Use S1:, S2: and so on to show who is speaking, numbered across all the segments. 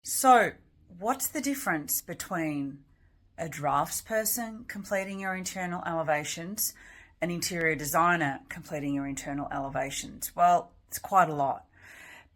S1: So, what's the difference between a draftsperson completing your internal elevations, an interior designer completing your internal elevations? Well, it's quite a lot.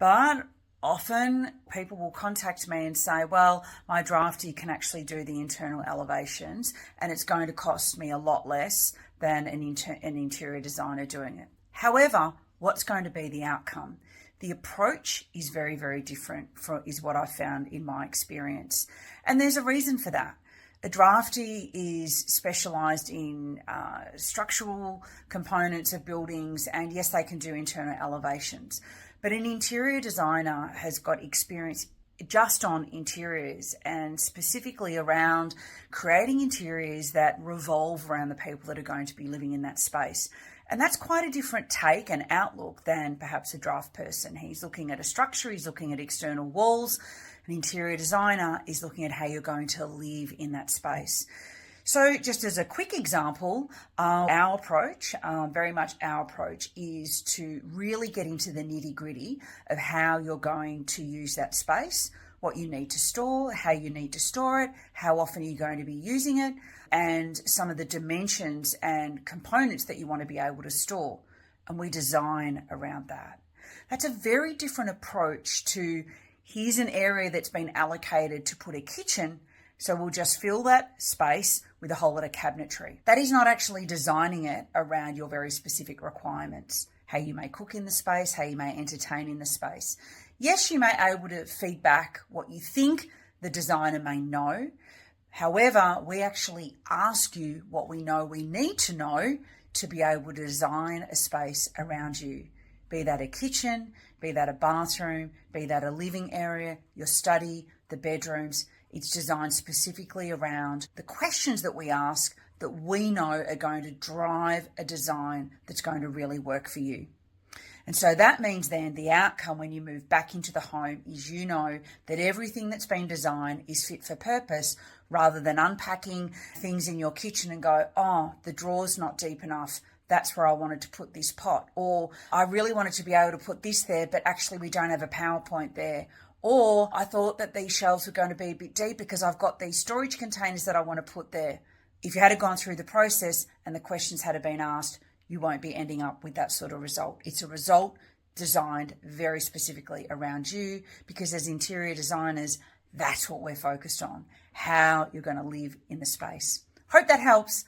S1: But often people will contact me and say, well, my drafty can actually do the internal elevations and it's going to cost me a lot less than an interior designer doing it. However, what's going to be the outcome? The approach is very, very different is what I found in my experience. And there's a reason for that. A drafty is specialised in structural components of buildings, and yes, they can do internal elevations. But an interior designer has got experience just on interiors and specifically around creating interiors that revolve around the people that are going to be living in that space. And that's quite a different take and outlook than perhaps a draft person. He's looking at a structure, he's looking at external walls. An interior designer is looking at how you're going to live in that space. So just as a quick example, our approach, very much our approach, is to really get into the nitty-gritty of how you're going to use that space, what you need to store, how you need to store it, how often you're going to be using it, and some of the dimensions and components that you want to be able to store. And we design around that. That's a very different approach to here's an area that's been allocated to put a kitchen, so we'll just fill that space with a whole lot of cabinetry. That is not actually designing it around your very specific requirements, how you may cook in the space, how you may entertain in the space. Yes, you may be able to feed back what you think the designer may know. However, we actually ask you what we know we need to know to be able to design a space around you. Be that a kitchen, be that a bathroom, be that a living area, your study, the bedrooms. It's designed specifically around the questions that we ask that we know are going to drive a design that's going to really work for you. And so that means then the outcome when you move back into the home is you know that everything that's been designed is fit for purpose, rather than unpacking things in your kitchen and go, oh, the drawer's not deep enough. That's where I wanted to put this pot. Or I really wanted to be able to put this there, but actually we don't have a PowerPoint there. Or I thought that these shelves were going to be a bit deep because I've got these storage containers that I want to put there. If you had gone through the process and the questions had been asked, you won't be ending up with that sort of result. It's a result designed very specifically around you, because as interior designers, that's what we're focused on, how you're going to live in the space. Hope that helps.